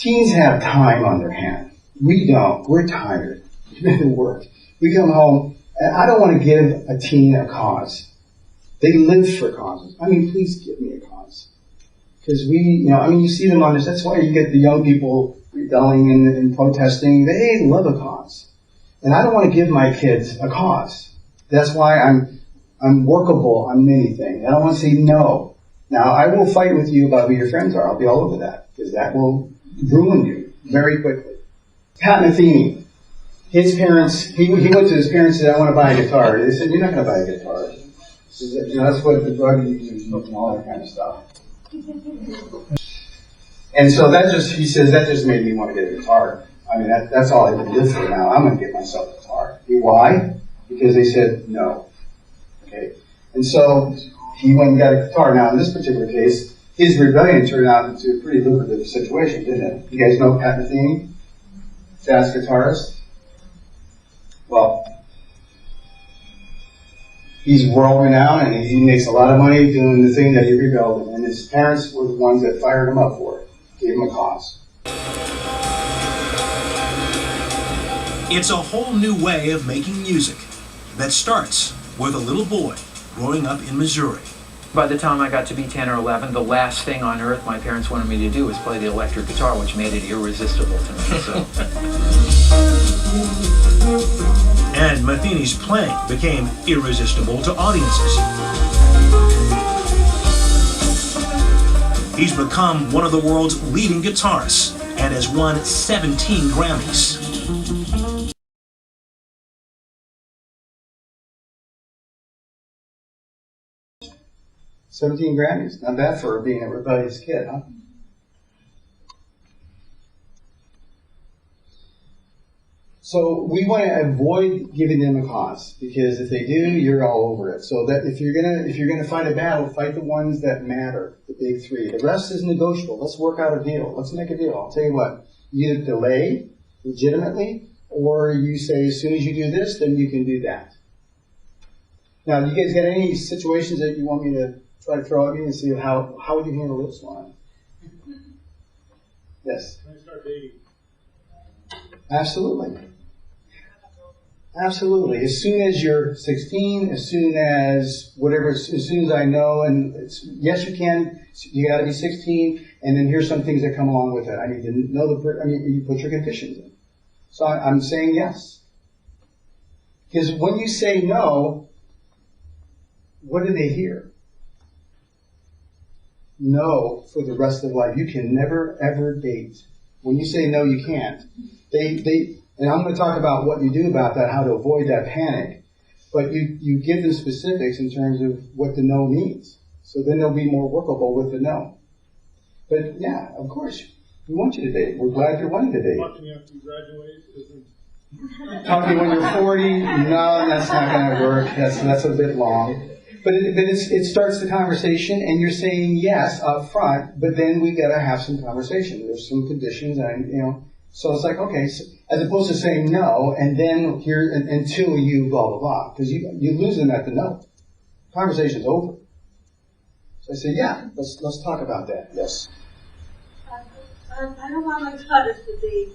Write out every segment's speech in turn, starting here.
Teens have time on their hand. We don't. We're tired. We've been to work. We come home, and I don't want to give a teen a cause. They live for causes. I mean, please give me a cause. Because you see them on this. That's why you get the young people rebelling and protesting. They love a cause. And I don't want to give my kids a cause. That's why I'm workable on many things. I don't want to say no. Now, I will fight with you about who your friends are. I'll be all over that. Because that will ruin you very quickly. Pat Metheny, his parents, he went to his parents and said, I want to buy a guitar. They said, you're not going to buy a guitar. That's what the drug users and all that kind of stuff. And so he says, that just made me want to get a guitar. I mean, that's all I can live for now. I'm going to get myself a guitar. Why? Because they said no. Okay. And so he went and got a guitar. Now, in this particular case, his rebellion turned out into a pretty lucrative situation, didn't it? You guys know Pat Metheny? Jazz guitarist? Well, he's world renowned and he makes a lot of money doing the thing that he rebelled in. And his parents were the ones that fired him up for it, gave him a cause. It's a whole new way of making music that starts with a little boy growing up in Missouri. By the time I got to be 10 or 11, the last thing on earth my parents wanted me to do was play the electric guitar, which made it irresistible to me. So. And Metheny's playing became irresistible to audiences. He's become one of the world's leading guitarists and has won 17 Grammys. $17 Grammys. Not bad for being a rebellious kid, huh? So we want to avoid giving them a cause, because if they do, you're all over it. So that if you're gonna fight a battle, fight the ones that matter, the big three. The rest is negotiable. Let's work out a deal. Let's make a deal. I'll tell you what. You either delay legitimately, or you say as soon as you do this, then you can do that. Now, you guys got any situations that you want me to try to throw at me and see how would you handle this one? Yes. When I start dating. Absolutely. Absolutely. As soon as you're 16, as soon as whatever, as soon as I know, and yes, you can. You got to be 16, and then here's some things that come along with it. I need to know you put your conditions in. So I'm saying yes. Because when you say no, what do they hear? No for the rest of life. You can never, ever date. When you say no, you can't. And I'm going to talk about what you do about that, how to avoid that panic. But you give them specifics in terms of what the no means. So then they'll be more workable with the no. But yeah, of course, we want you to date. We're glad you're wanting to date. Talking to you after you graduate isn't... Talking when you're 40? No, that's not going to work. That's a bit long. But it starts the conversation, and you're saying yes up front, but then we got to have some conversation. There's some conditions, and so it's like, okay, so, as opposed to saying no, and then here until you blah blah blah, because you lose them at the no. Conversation's over. So I say, yeah, let's talk about that. Yes. I don't want my daughters to date.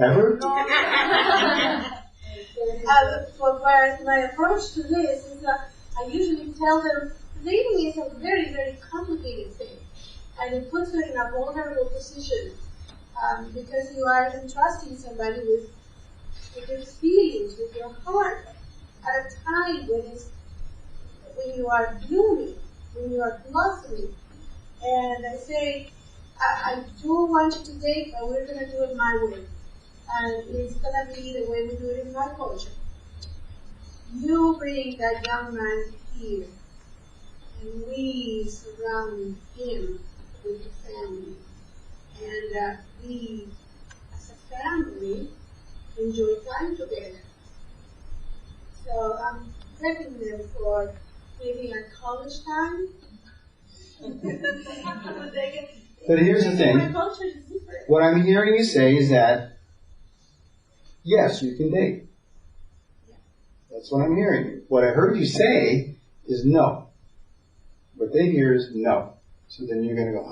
Ever? For my approach to this is that I usually tell them dating is a very, very complicated thing, and it puts you in a vulnerable position because you are entrusting somebody with your feelings, with your heart, at a time when you are blooming, when you are blossoming. And I say, I do want you to date, but we're going to do it my way, and it's going to be the way we do it in my culture. You bring that young man here, and we surround him with the family. And we, as a family, enjoy time together. So I'm prepping them for maybe a college time. But here's the thing. My culture is different. What I'm hearing you say is that, yes, you can date. That's what I'm hearing. What I heard you say is no. What they hear is no. So then you're going to go,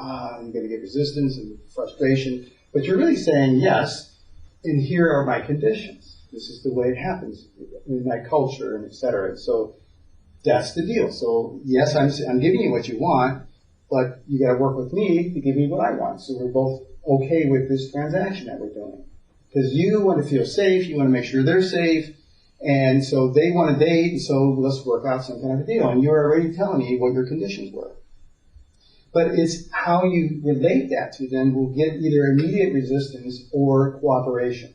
you're going to get resistance and frustration. But you're really saying yes, and here are my conditions. This is the way it happens in my culture, and et cetera. So that's the deal. So yes, I'm giving you what you want, but you got to work with me to give me what I want. So we're both okay with this transaction that we're doing. Because you want to feel safe, you want to make sure they're safe, and so they want to date, and so let's work out some kind of a deal. And you're already telling me what your conditions were. But it's how you relate that to them will get either immediate resistance or cooperation.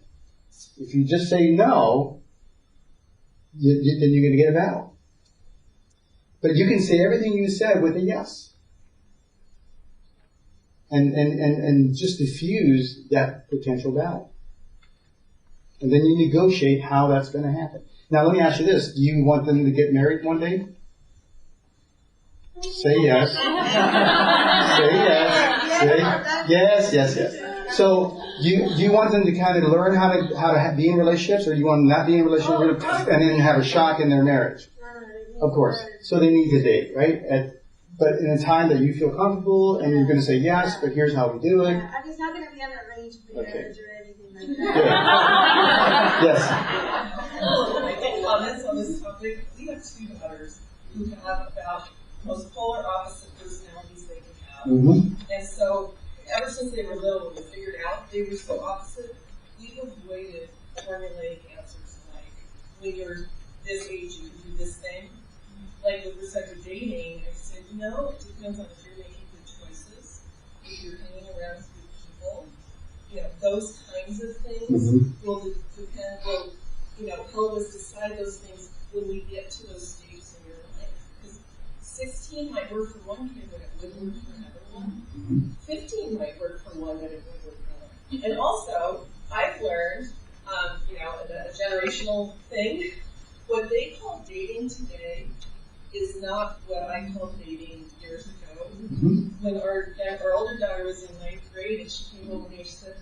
If you just say no, then you're going to get a battle. But you can say everything you said with a yes. And just diffuse that potential battle. And then you negotiate how that's going to happen. Now let me ask you this. Do you want them to get married one day? Say yes. Say yes. Say yes. So you want them to kind of learn how to be in relationships, or you want them not be in relationships and then have a shock in their marriage? Of course. So they need to date, right? But in a time that you feel comfortable, and you're going to say yes, but here's how we do it. Yeah, it's not going to be an arranged marriage or anything like that. Good. Yes. I think comments on this topic. We have two daughters who have about the most polar opposite personalities they can have. Mm-hmm. And so, ever since they were little, we figured out they were so opposite. We avoided formulaic answers like, when you're this age, you can do this thing. Like with respect to dating, I said, it depends on if you're making good choices, if you're hanging around with good people. Those kinds of things will depend, help us decide those things when we get to those stages in your life. Because 16 might work for one kid, but it wouldn't work for another one. 15 might work for one, but it wouldn't work for another. And also, I've learned, a generational thing, what they call dating today is not what I called dating years ago. When our older daughter was in 9th grade and she came home and she said,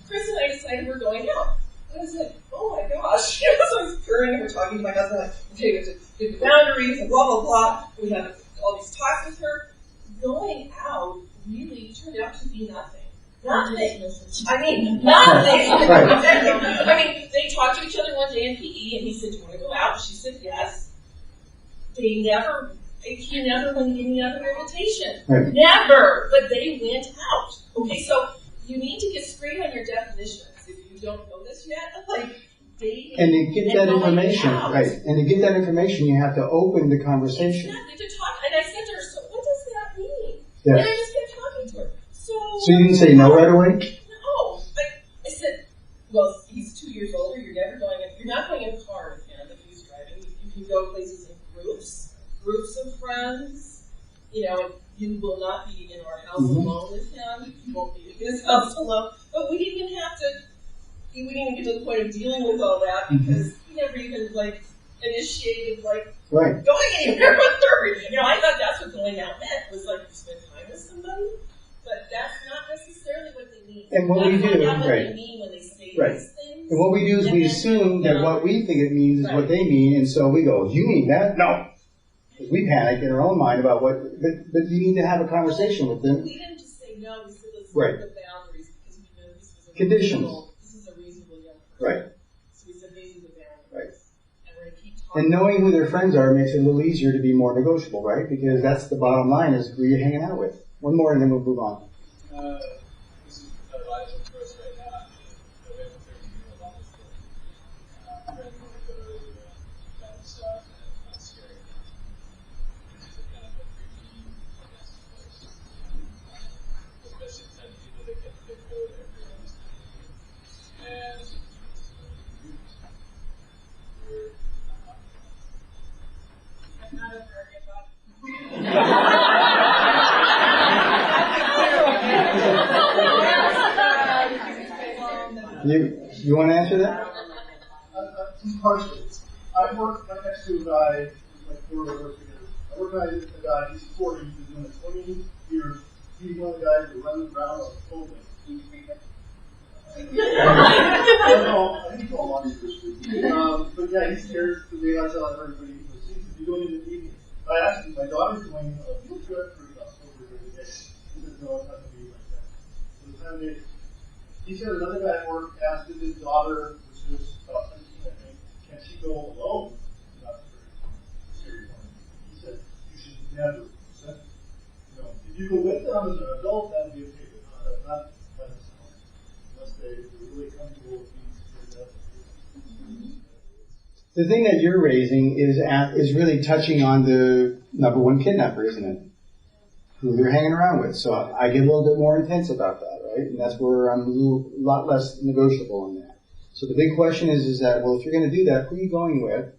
Chris and I decided we're going out. And I said, oh my gosh. So I was purring and we're talking to my husband, like, okay, we have to give the boundaries and blah, blah, blah. We had all these talks with her. Going out really turned out to be nothing. Nothing. I mean, nothing. I mean, they talked to each other one day in PE and he said, do you want to go out? She said, yes. He never went any other invitation. Right. Never. But they went out. Okay, so you need to get straight on your definitions. If you don't know this yet, like dating. And to get that information, right? And to get that information, you have to open the conversation. Exactly. To talk. And I said to her, so what does that mean? Yeah. And I just kept talking to her. So you didn't say no right away? No. I said, well, he's 2 years older. You're not going in a car with him if he's driving. You can go places in groups of friends, and you will not be in our house alone with him. You won't be in his house alone. But we didn't even get to the point of dealing with all that because he never even initiated going anywhere with her. I thought that's what going out meant, was to spend time with somebody. But that's not necessarily what they mean. And what we do, what they mean when they say these things. And what we do is we assume that what we think it means is what they mean, and so we go, you mean that? No. We panic in our own mind about what, but you need to have a conversation with them. We didn't just say no, we said let's set the boundaries because we know this was a reasonable young person. Right. So we said these are the boundaries. Right. And we're going to keep talking. And knowing who their friends are makes it a little easier to be more negotiable, right? Because that's the bottom line, is who you're hanging out with. One more and then we'll move on. This is Adolescence for us right now. November 13th, Adolescence. Friends want to go to that stuff, and it's not scary. It's kind of a creepy, nasty place. Especially the type of people that get the code every other time. And we're not a very good You want to answer that? Partially. I work right next to a guy who's 4 years together. I work with a guy, he's 40, he's been doing it 20 years. He's one of the guys that runs around on the phone. I think all money but yeah, he's scared to be outside of everybody. He seems to be doing it in the evening. I asked him, my daughter's doing a field trip for October during the day. He doesn't know it's not going to be like that. So the time they He said another guy at work asked his daughter, which was about 13, I think, can she go alone? Not very serious. He said, you should never send her. You know, if you go with them as an adult, that would be okay, but not by themselves. Unless they're really comfortable with being scared up. The thing that you're raising is really touching on the number one kidnapper, isn't it? Who they're hanging around with. So I get a little bit more intense about that, right? And that's where I'm a lot less negotiable on that. So the big question is that, well, if you're going to do that, who are you going with?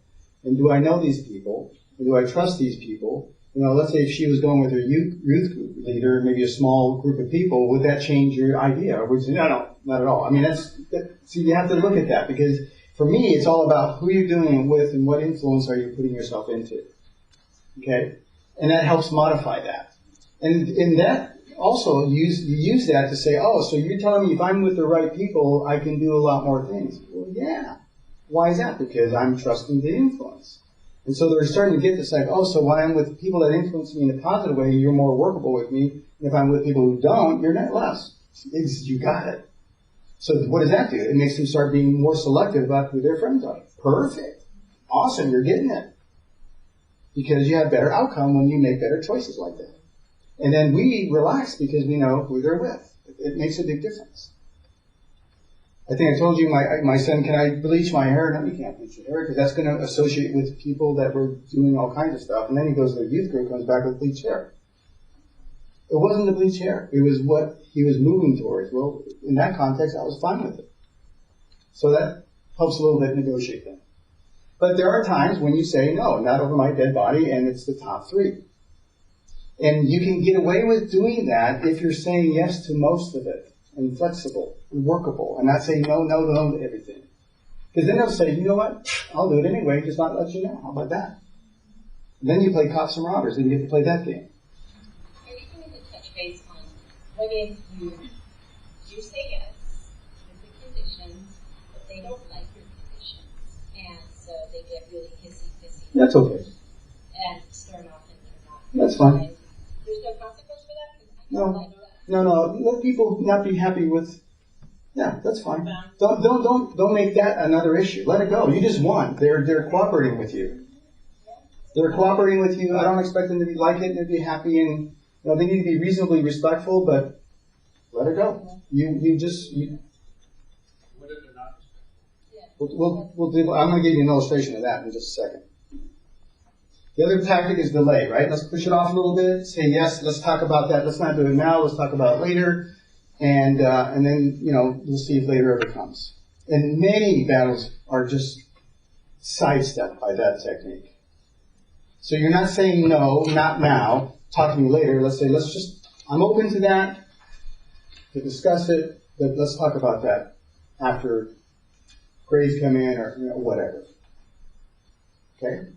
And do I know these people? And do I trust these people? You know, let's say if she was going with her youth group leader, maybe a small group of people, would that change your idea? Or would you say, no, not at all. I mean, so you have to look at that, because for me, it's all about who you're doing it with and what influence are you putting yourself into. Okay? And that helps modify that. And in that, also, you use that to say, oh, so you're telling me if I'm with the right people, I can do a lot more things. Well, yeah. Why is that? Because I'm trusting the influence. And so they're starting to get this like, oh, so when I'm with people that influence me in a positive way, you're more workable with me. And if I'm with people who don't, you're not less. You got it. So what does that do? It makes them start being more selective about who their friends are. Perfect. Awesome. You're getting it. Because you have better outcome when you make better choices like that. And then we relax because we know who they're with. It makes a big difference. I think I told you, my son, can I bleach my hair? No, you can't bleach your hair because that's going to associate with people that were doing all kinds of stuff. And then he goes to the youth group, comes back with bleached hair. It wasn't the bleached hair. It was what he was moving towards. Well, in that context, I was fine with it. So that helps a little bit negotiate that. But there are times when you say, no, not over my dead body, and it's the top three. And you can get away with doing that if you're saying yes to most of it, and flexible, and workable, and not saying no to everything. Because then they'll say, you know what, I'll do it anyway, just not let you know. How about that? And then you play cops and robbers, and you get to play that game. Are you going to touch base on what if you do say yes with the conditions, but they don't like your conditions, and so they get really hissy-pissy? That's okay. And start off and they're not. That's fine. And there's no consequence for that? No. Let people not be happy with. Yeah, that's fine. Don't make that another issue. Let it go. You just won. They're cooperating with you. They're cooperating with you. I don't expect them to be like it and to be happy, and they need to be reasonably respectful. But let it go. You just. What if they're not respectful? We'll do. I'm going to give you an illustration of that in just a second. The other tactic is delay, right? Let's push it off a little bit. Say yes. Let's talk about that. Let's not do it now. Let's talk about it later. And then, we'll see if later ever comes. And many battles are just sidestepped by that technique. So you're not saying no, not now, talk to me later. Let's say, I'm open to that, to discuss it, but let's talk about that after grades come in or whatever. Okay?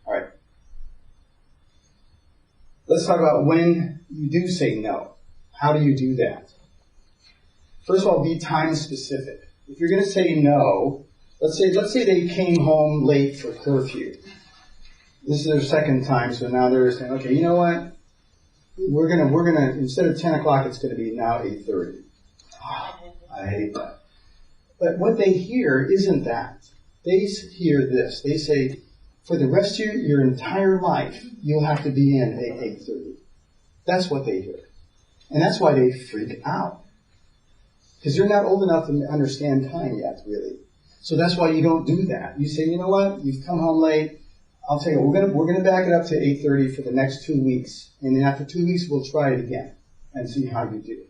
All right. Let's talk about when you do say no. How do you do that? First of all, be time specific. If you're going to say no, let's say they came home late for curfew. This is their second time, so now they're saying, okay, you know what? We're gonna instead of 10 o'clock, it's going to be now 8:30. I hate that. But what they hear isn't that. They hear this. They say, for the rest of your entire life, you'll have to be in at 8:30. That's what they hear. And that's why they freak out. Because they're not old enough to understand time yet, really. So that's why you don't do that. You say, you know what? You've come home late. I'll tell you what, we're gonna back it up to 8:30 for the next 2 weeks. And then after 2 weeks, we'll try it again and see how you do.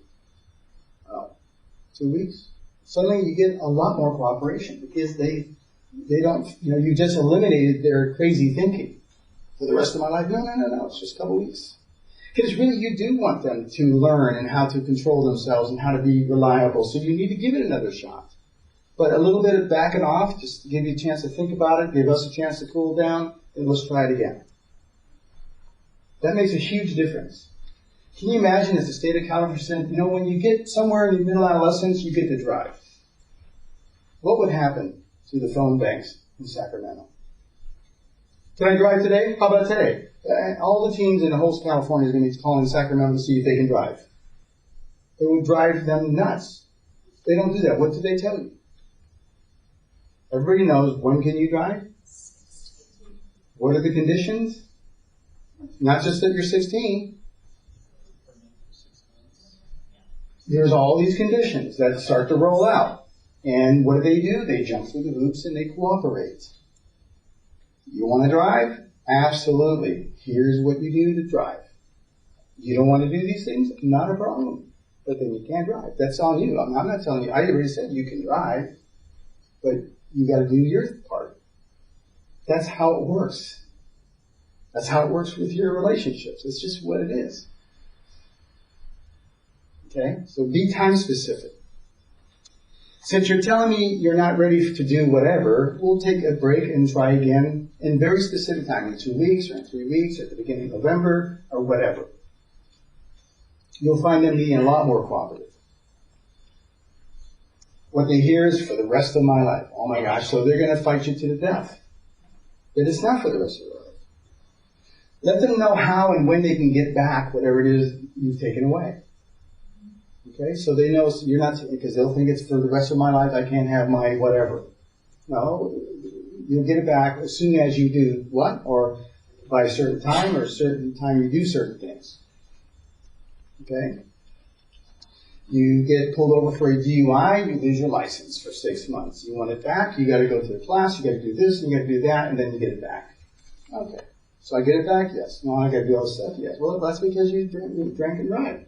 2 weeks? Suddenly you get a lot more cooperation because they don't, you just eliminated their crazy thinking. For the rest of my life, no, it's just a couple weeks. Because really you do want them to learn and how to control themselves and how to be reliable. So you need to give it another shot. But a little bit of backing off, just to give you a chance to think about it, give us a chance to cool down, and let's try it again. That makes a huge difference. Can you imagine if the state of California said, when you get somewhere in your middle adolescence, you get to drive? What would happen to the phone banks in Sacramento? Can I drive today? How about today? All the teens in the whole California is going to be calling Sacramento to see if they can drive. It would drive them nuts. They don't do that. What do they tell you? Everybody knows, when can you drive? What are the conditions? Not just that you're 16. There's all these conditions that start to roll out. And what do? They jump through the hoops and they cooperate. You want to drive? Absolutely. Here's what you do to drive. You don't want to do these things? Not a problem. But then you can't drive. That's on you. I'm not telling you. I already said you can drive, but you got to do your part. That's how it works. That's how it works with your relationships. It's just what it is. Okay? So be time specific. Since you're telling me you're not ready to do whatever, we'll take a break and try again in very specific time, in 2 weeks or in 3 weeks, at the beginning of November, or whatever. You'll find them being a lot more cooperative. What they hear is, for the rest of my life. Oh my gosh, so they're going to fight you to the death. But it's not for the rest of your life. Let them know how and when they can get back whatever it is you've taken away. Okay, so they know you're not, because they'll think it's for the rest of my life, I can't have my whatever. No, you'll get it back as soon as you do what? Or by a certain time, or a certain time you do certain things. Okay? You get pulled over for a DUI, you lose your license for 6 months. You want it back, you got to go to the class, you got to do this, you got to do that, and then you get it back. Okay. So I get it back? Yes. No, I got to do all this stuff? Yes. Well, that's because you drank and drive.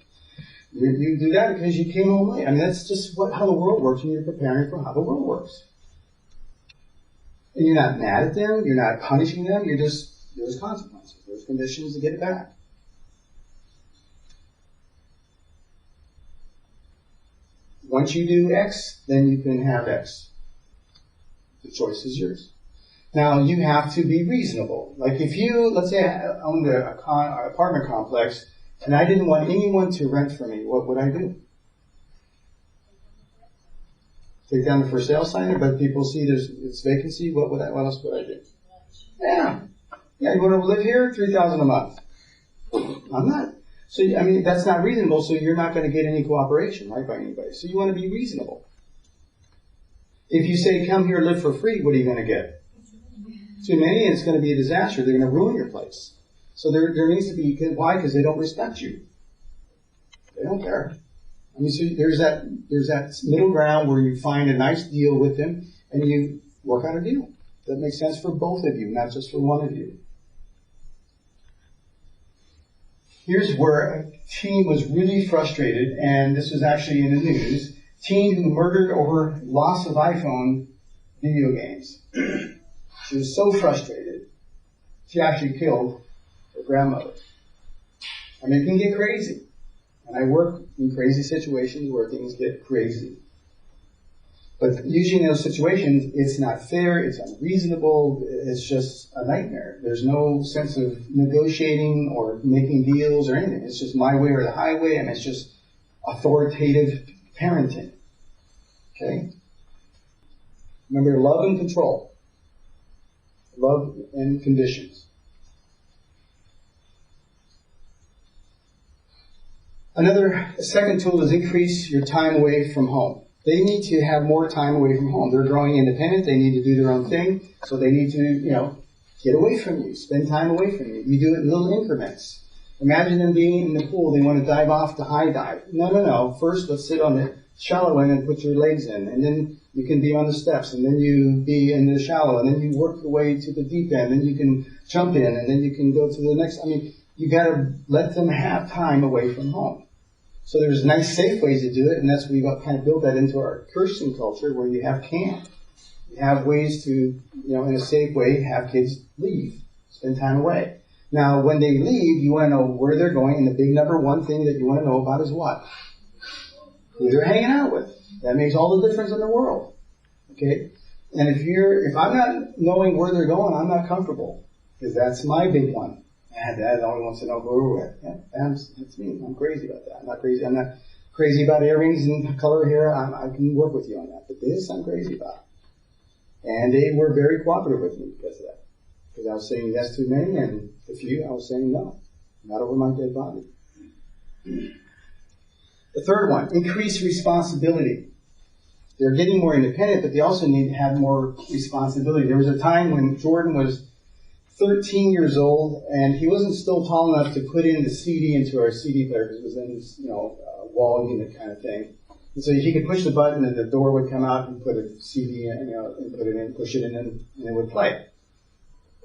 You do that because you came home late. I mean, that's just how the world works when you're preparing for how the world works. And you're not mad at them, you're not punishing them, there's consequences, there's conditions to get it back. Once you do X, then you can have X. The choice is yours. Now, you have to be reasonable. Like if you, let's say I owned an apartment complex, and I didn't want anyone to rent for me, what would I do? Take down the for sale sign, but people see it's vacancy, what else would I do? Yeah, you want to live here? $3,000 a month. I'm not. So, I mean, that's not reasonable, so you're not going to get any cooperation, right, by anybody. So you want to be reasonable. If you say, come here, live for free, what are you going to get? Too many, and it's going to be a disaster. They're going to ruin your place. So there needs to be, why? Because they don't respect you. They don't care. I mean, so there's that middle ground where you find a nice deal with them, and you work out a deal that makes sense for both of you, not just for one of you. Here's where a teen was really frustrated, and this was actually in the news. Teen who murdered over loss of iPhone video games. She was so frustrated, she actually killed her grandmother. I mean, it can get crazy. And I work in crazy situations where things get crazy. But usually in those situations, it's not fair, it's unreasonable, it's just a nightmare. There's no sense of negotiating or making deals or anything. It's just my way or the highway, and it's just authoritative parenting. Okay? Remember, love and control. Love and conditions. A second tool is increase your time away from home. They need to have more time away from home. They're growing independent. They need to do their own thing. So they need to, get away from you. Spend time away from you. You do it in little increments. Imagine them being in the pool. They want to dive off to high dive. No. First, let's sit on the shallow end and put your legs in. And then you can be on the steps. And then you be in the shallow. And then you work your way to the deep end. Then you can jump in. And then you can go to the next. I mean, you got to let them have time away from home. So there's nice, safe ways to do it, and that's we've kind of built that into our Christian culture, where you have camp. You have ways to, in a safe way, have kids leave, spend time away. Now, when they leave, you want to know where they're going, and the big number one thing that you want to know about is what? Who they're hanging out with. That makes all the difference in the world. Okay? And if I'm not knowing where they're going, I'm not comfortable, because that's my big one. Dad only wants to know who we're with. Yeah, that's me. I'm crazy about that. I'm not crazy about earrings and color hair. I can work with you on that. But this, I'm crazy about. And they were very cooperative with me because of that. Because I was saying yes to many, and a few I was saying no. Not over my dead body. The third one, increase responsibility. they're getting more independent, but they also need to have more responsibility. There was a time when Jordan was 13 years old, and he wasn't still tall enough to put in the CD into our CD player, because it was in this, wall unit kind of thing. And so he could push the button, and the door would come out and put a CD in, and put it in, push it in, and it would play.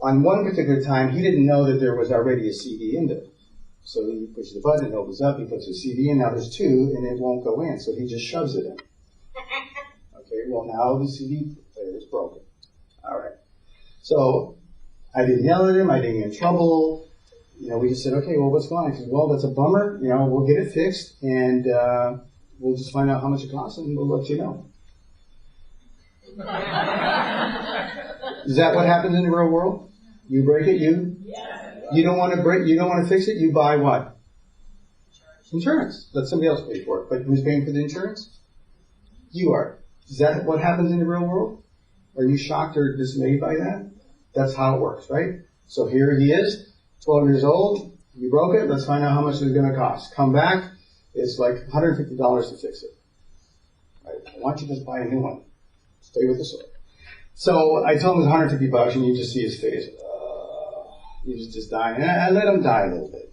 On one particular time, he didn't know that there was already a CD in there. So he pushes the button, it opens up, he puts a CD in, now there's two, and it won't go in, so he just shoves it in. Okay, well now the CD player is broken. All right. So I didn't yell at him, I didn't get in trouble. We just said, okay, well, what's going on? He said, well, that's a bummer. We'll get it fixed, and we'll just find out how much it costs, and we'll let you know. Is that what happens in the real world? You break it, you don't want to fix it, you buy what? Insurance. Let somebody else pay for it. But who's paying for the insurance? You are. Is that what happens in the real world? Are you shocked or dismayed by that? That's how it works, right? So here he is, 12 years old, you broke it, let's find out how much it's going to cost. Come back, it's like $150 to fix it. Right? Why don't you just buy a new one? Stay with the story. So I told him it was $150, and you just see his face. He was just dying. And I let him die a little bit.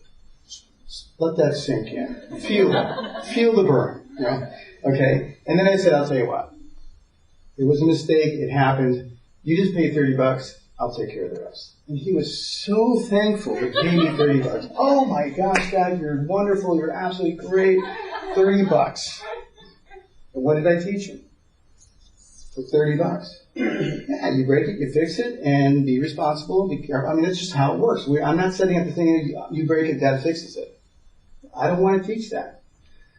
Let that sink in. Feel the burn. Okay? And then I said, I'll tell you what. It was a mistake. It happened. You just pay $30. I'll take care of the rest. And he was so thankful to pay me $30. Oh my gosh, Dad, you're wonderful. You're absolutely great. $30. And what did I teach him? For $30. Yeah, you break it, you fix it, and be responsible, be careful. I mean, that's just how it works. I'm not setting up the thing, you break it, Dad fixes it. I don't want to teach that.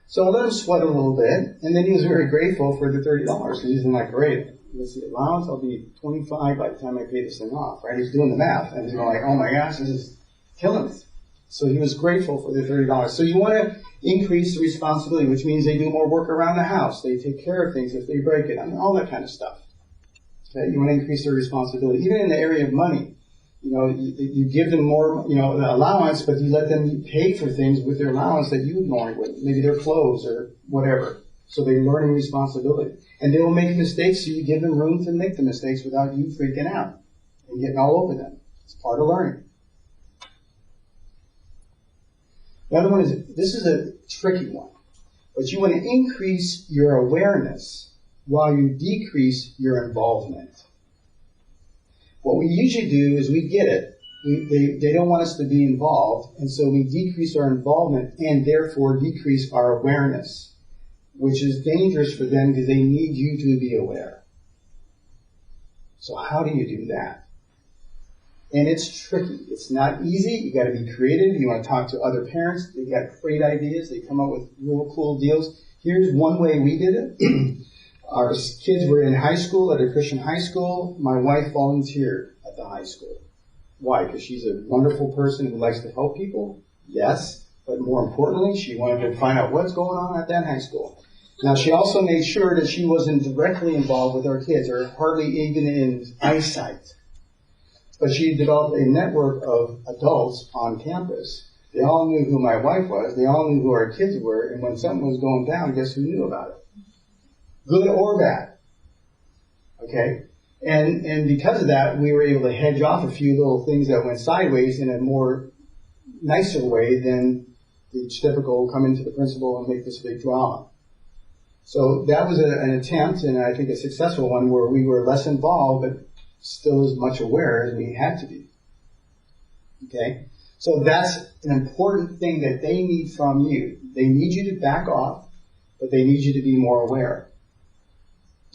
So I let him sweat a little bit, and then he was very grateful for the $30, because he's like, great, what's the allowance? I'll be 25 by the time I pay this thing off, right? He's doing the math, and he's going like, oh my gosh, this is killing me. So he was grateful for the $30. So you want to increase the responsibility, which means they do more work around the house. They take care of things if they break it. I mean, all that kind of stuff. Okay? You want to increase their responsibility. Even in the area of money, you give them more, allowance, but you let them pay for things with their allowance that you normally wouldn't. Maybe their clothes or whatever. So they're learning responsibility. And they will make mistakes, so you give them room to make the mistakes without you freaking out and getting all over them. It's part of learning. The other one is, this is a tricky one, but you want to increase your awareness while you decrease your involvement. What we usually do is we get it. They don't want us to be involved, and so we decrease our involvement and therefore decrease our awareness, which is dangerous for them because they need you to be aware. So how do you do that? And it's tricky. It's not easy. You got to be creative. You want to talk to other parents. They got great ideas. They come up with real cool deals. Here's one way we did it. Our kids were in high school, at a Christian high school. My wife volunteered at the high school. Why? Because she's a wonderful person who likes to help people? Yes. But more importantly, she wanted to find out what's going on at that high school. Now, she also made sure that she wasn't directly involved with our kids, or hardly even in eyesight. But she developed a network of adults on campus. They all knew who my wife was. They all knew who our kids were. And when something was going down, guess who knew about it? Good or bad. Okay? And because of that, we were able to hedge off a few little things that went sideways in a more nicer way than the typical come into the principal and make this big drama. So that was an attempt, and I think a successful one, where we were less involved, but still as much aware as we had to be. Okay? So that's an important thing that they need from you. They need you to back off, but they need you to be more aware.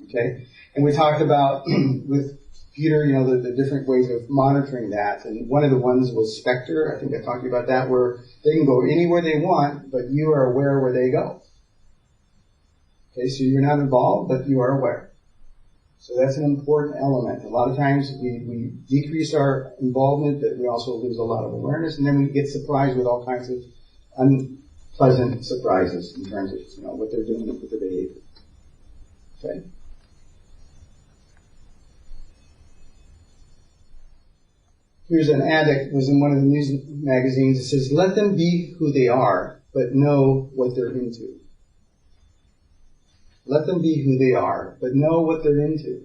Okay? And we talked about, with Peter, the different ways of monitoring that. And one of the ones was Spectre. I think I talked to you about that, where they can go anywhere they want, but you are aware where they go. Okay? So you're not involved, but you are aware. So that's an important element. A lot of times we decrease our involvement, but we also lose a lot of awareness, and then we get surprised with all kinds of unpleasant surprises in terms of what they're doing with their behavior. Okay. Here's an ad that was in one of the news magazines. It says, "Let them be who they are, but know what they're into." Let them be who they are, but know what they're into.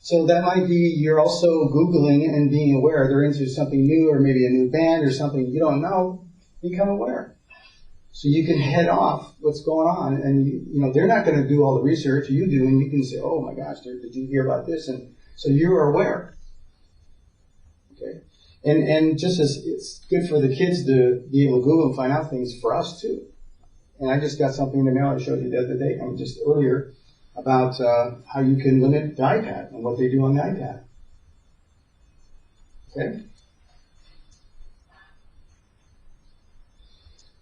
So that might be you're also Googling and being aware they're into something new or maybe a new band or something you don't know. Become aware. So you can head off what's going on. And, you know, they're not going to do all the research you do, and you can say, oh my gosh, did you hear about this? And so you're aware. Okay? And just as it's good for the kids to be able to Google and find out things, for us too. And I just got something in the mail I showed you the other day, just earlier, about how you can limit the iPad and what they do on the iPad. Okay?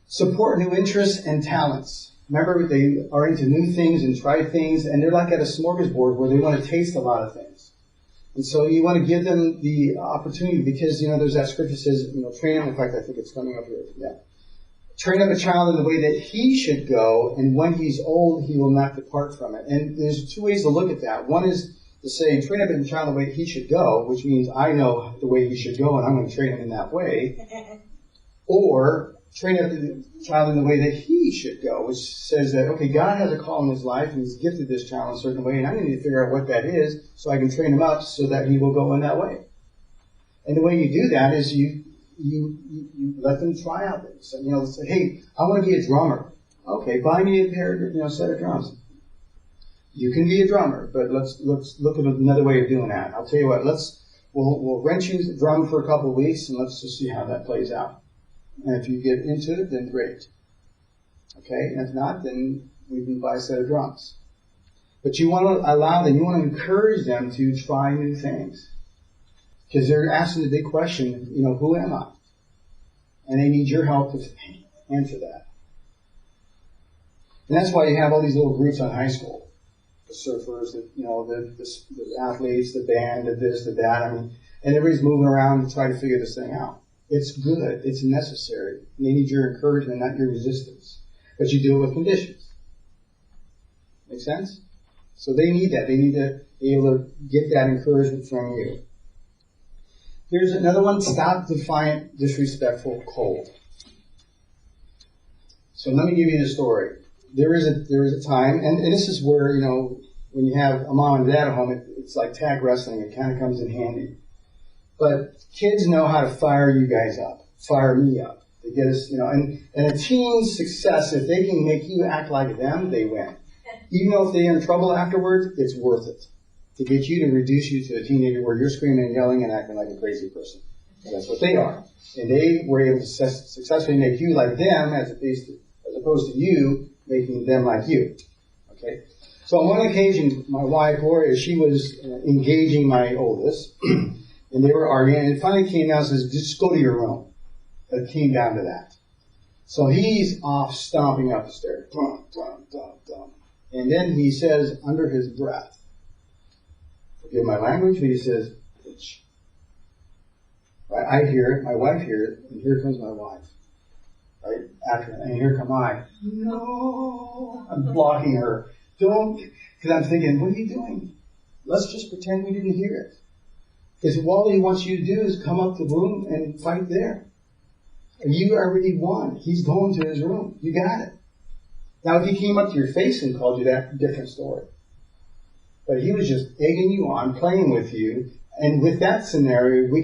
Support new interests and talents. Remember, they are into new things and try things, and they're like at a smorgasbord where they want to taste a lot of things. And so you want to give them the opportunity because, you know, there's that scripture that says, you know, train them. In fact, I think it's coming up here. Yeah. Train up a child in the way that he should go, and when he's old, he will not depart from it. And there's two ways to look at that. One is to say, train up a child in the way that he should go, which means I know the way he should go, and I'm going to train him in that way. Or train up the child in the way that he should go, which says that, okay, God has a call in his life, and he's gifted this child in a certain way, and I need to figure out what that is so I can train him up so that he will go in that way. And the way you do that is you let them try out things. You know, say, hey, I want to be a drummer. Okay, buy me a set of drums. You can be a drummer, but let's look at another way of doing that. I'll tell you what, we'll rent you the drum for a couple of weeks, and let's just see how that plays out. And if you get into it, then great. Okay, and if not, then we can buy a set of drums. But you want to allow them, you want to encourage them to try new things. Because they're asking the big question, you know, who am I? And they need your help to answer that. And that's why you have all these little groups on high school. The surfers, the athletes, the band, the this, the that. I mean, and everybody's moving around to try to figure this thing out. It's good. It's necessary. And they need your encouragement, not your resistance. But you do it with conditions. Make sense? So they need that. They need to be able to get that encouragement from you. Here's another one. Stop defiant, disrespectful, cold. So let me give you the story. There is a time, and this is where, you know, when you have a mom and dad at home, it's like tag wrestling. It kind of comes in handy. But kids know how to fire you guys up, fire me up. They get us, you know, and a teen's success, if they can make you act like them, they win. Even though if they're in trouble afterwards, it's worth it. To get you to reduce you to a teenager where you're screaming and yelling and acting like a crazy person. That's what they are. And they were able to successfully make you like them as opposed to you making them like you. Okay? So on one occasion, my wife, Gloria, she was engaging my oldest, and they were arguing, and it finally came down and says, just go to your room. It came down to that. So he's off stomping up the stairs. Dum, dum, dum, dum. And then he says under his breath, forgive my language, but he says, bitch. I hear it, my wife hears it, and here comes my wife. Right? After that, and here come I. No! I'm blocking her. Don't, because I'm thinking, what are you doing? Let's just pretend we didn't hear it. Because all he wants you to do is come up to the room and fight there. And you already won. He's going to his room. You got it. Now, if he came up to your face and called you that, different story. But he was just egging you on, playing with you. And with that scenario, we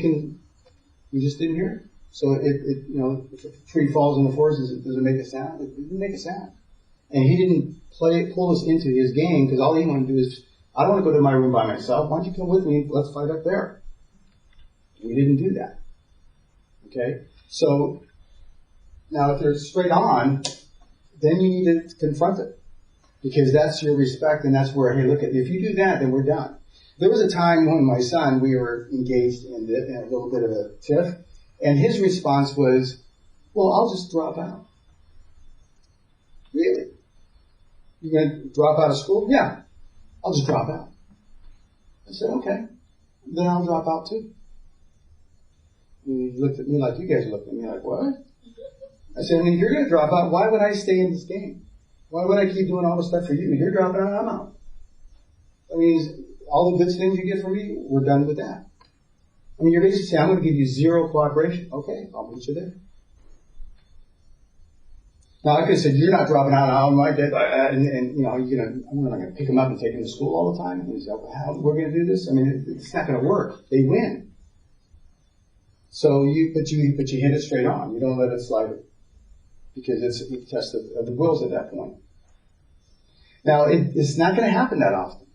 just didn't hear it. So if a tree falls in the forest, does it make a sound? It didn't make a sound. And he didn't pull us into his game because all he wanted to do is, I don't want to go to my room by myself. Why don't you come with me? Let's fight up there. We didn't do that. Okay? So, now if they're straight on, then you need to confront it. Because that's your respect and that's where, hey, look, if you do that, then we're done. There was a time when my son, we were engaged in a little bit of a tiff, and his response was, well, I'll just drop out. Really? You're going to drop out of school? Yeah. I'll just drop out. I said, okay. Then I'll drop out too. And he looked at me like you guys looked at me like, what? I said, I mean, if you're going to drop out, why would I stay in this game? Why would I keep doing all this stuff for you? You're dropping out, I'm out. I mean, all the good things you get from me, we're done with that. I mean, you're basically saying, I'm going to give you zero cooperation. Okay, I'll meet you there. Now, I could have said, you're not dropping out on my dead, and you know, I'm going to pick him up and take him to school all the time. And he's like, well, how we're going to do this? I mean, it's not going to work. They win. So but you hit it straight on. You don't let it slide, because it's a test of the wills at that point. Now, it's not going to happen that often.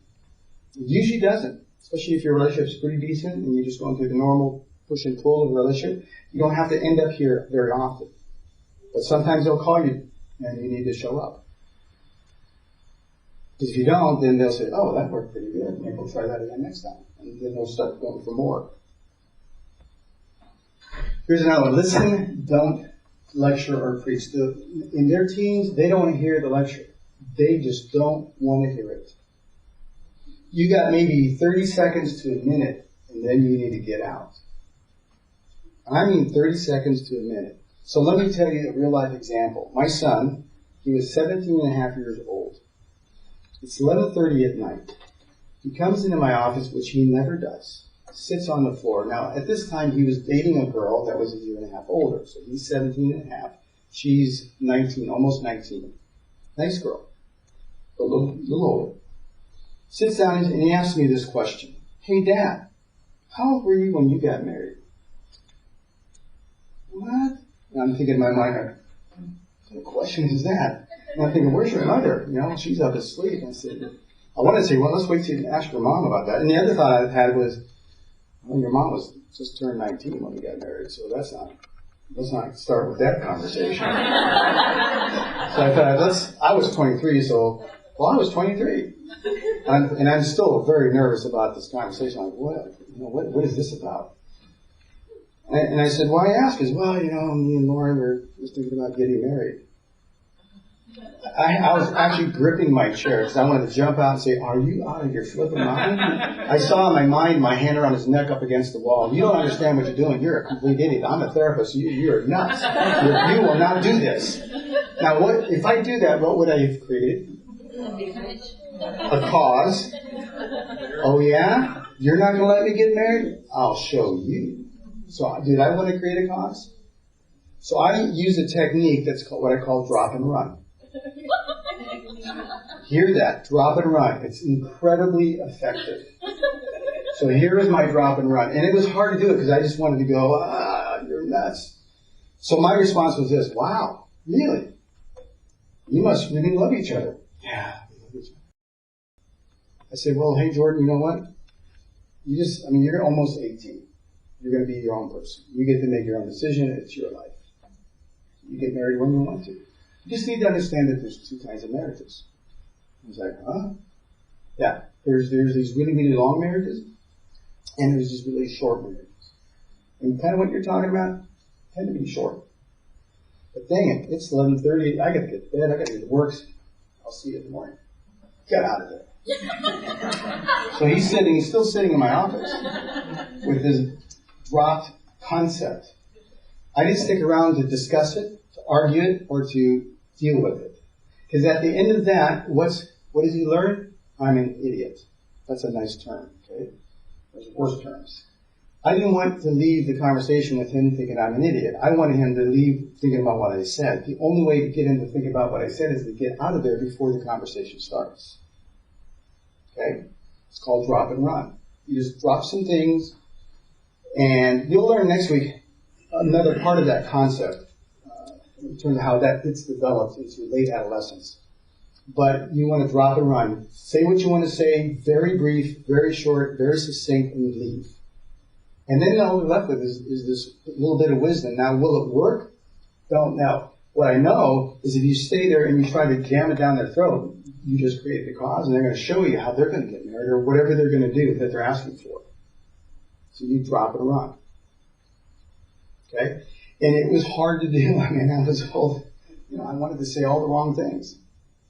It usually doesn't, especially if your relationship's pretty decent and you're just going through the normal push and pull of a relationship. You don't have to end up here very often. But sometimes they'll call you and you need to show up. Because if you don't, then they'll say, oh, that worked pretty good. Maybe we'll try that again next time. And then they'll start going for more. Here's another one. Listen, don't lecture or preach. In their teens, they don't want to hear the lecture. They just don't want to hear it. You got maybe 30 seconds to a minute, and then you need to get out. I mean 30 seconds to a minute. So let me tell you a real life example. My son, he was 17 and a half years old. It's 11:30 at night. He comes into my office, which he never does, sits on the floor. Now, at this time, he was dating a girl that was a year and a half older. So he's 17 and a half. She's 19, almost 19. Nice girl, a little older. Sits down and he asks me this question. Hey, Dad, how old were you when you got married? What? And I'm thinking in my mind, what question is that? And I'm thinking, where's your mother? You know, she's up asleep. And I said, I wanted to say, well, let's wait till you ask your mom about that. And the other thought I had was, well, your mom was just turned 19 when we got married, so let's not start with that conversation. So I thought, I was 23, so, well, I was 23. And I'm still very nervous about this conversation. I'm like, what is this about? And I said, why ask? Because, well, me and Lauren were just thinking about getting married. I was actually gripping my chair because I wanted to jump out and say, are you out of your flipping mind? I saw in my mind my hand around his neck up against the wall. You don't understand what you're doing. You're a complete idiot. I'm a therapist. You're nuts. You will not do this. Now, if I do that, what would I have created? A cause. Oh, yeah? You're not going to let me get married? I'll show you. So did I want to create a cause? So I use a technique that's called what I call drop and run. Hear that, drop and run. It's incredibly effective. So here is my drop and run. And it was hard to do it because I just wanted to go, you're nuts. So my response was this, wow, really? You must really love each other. Yeah, we love each other. I said, well, hey, Jordan, you know what? You're almost 18. You're going to be your own person. You get to make your own decision. It's your life. You get married when you want to. You just need to understand that there's two kinds of marriages. He's like, huh? Yeah, there's these really, really long marriages, and there's these really short marriages. And kind of what you're talking about tend to be short. But dang it, it's 11:30. I got to get to bed. I got to get to work. I'll see you in the morning. Get out of there. So he's still sitting in my office with this dropped concept. I didn't stick around to discuss it, to argue it, or to deal with it. Because at the end of that, what does he learn? I'm an idiot. That's a nice term, okay? There's worse terms. I didn't want to leave the conversation with him thinking I'm an idiot. I wanted him to leave thinking about what I said. The only way to get him to think about what I said is to get out of there before the conversation starts. Okay? It's called drop and run. You just drop some things, and you'll learn next week another part of that concept in terms of how that gets developed into late adolescence. But you want to drop and run. Say what you want to say, very brief, very short, very succinct, and leave. And then all we're left with is this little bit of wisdom. Now, will it work? Don't know. What I know is if you stay there and you try to jam it down their throat, you just create the cause, and they're going to show you how they're going to get married or whatever they're going to do that they're asking for. So you drop and run. Okay? And it was hard to do. I was told, I wanted to say all the wrong things.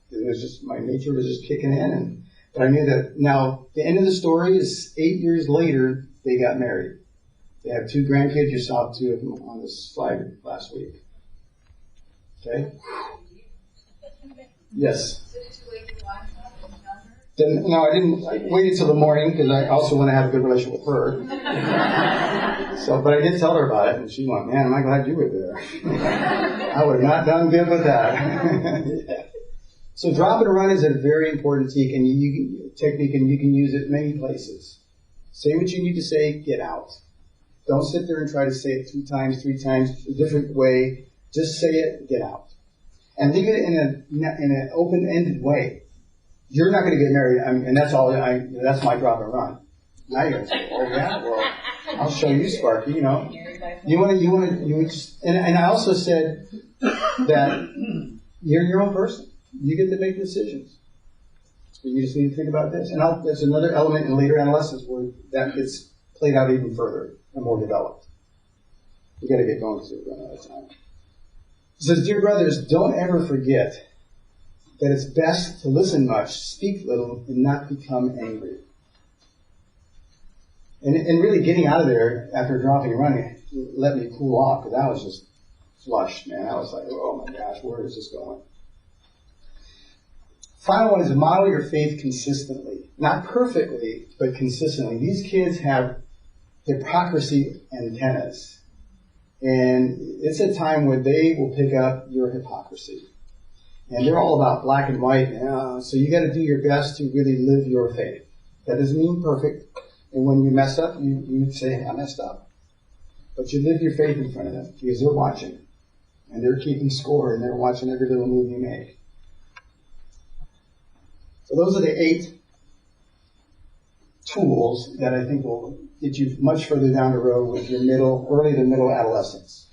It was just, my nature was just kicking in. But I knew that now, the end of the story is 8 years later, they got married. They have 2 grandkids. You saw 2 of them on this slide last week. Okay? Yes. Then, no, I didn't. I waited till the morning because I also want to have a good relationship with her. So, but I did tell her about it, and she went, "Man, am I glad you were there? I would have not done good with that." Yeah. So, drop and run is a very important technique, and you can use it many places. Say what you need to say. Get out. Don't sit there and try to say it 2 times, 3 times, a different way. Just say it. Get out, and leave it in an open-ended way. You're not going to get married, and that's all. That's my drop and run. Now you're going to say, "Oh yeah, well, I'll show you, Sparky." You know, you want to just. And I also said that you're your own person. You get to make decisions. So you just need to think about this. And there's another element in later adolescence where that gets played out even further and more developed. We got to get going because we're running out of time. It says, "Dear brothers, don't ever forget that it's best to listen much, speak little, and not become angry." And really getting out of there after dropping and running let me cool off, because I was just flushed, man. I was like, oh my gosh, where is this going? Final one is model your faith consistently. Not perfectly, but consistently. These kids have hypocrisy antennas. And it's a time when they will pick up your hypocrisy. And they're all about black and white. So you got to do your best to really live your faith. That doesn't mean perfect. And when you mess up, you say, "Hey, I messed up." But you live your faith in front of them because they're watching. And they're keeping score, and they're watching every little move you make. So those are the 8 tools that I think will get you much further down the road with your early to middle adolescence.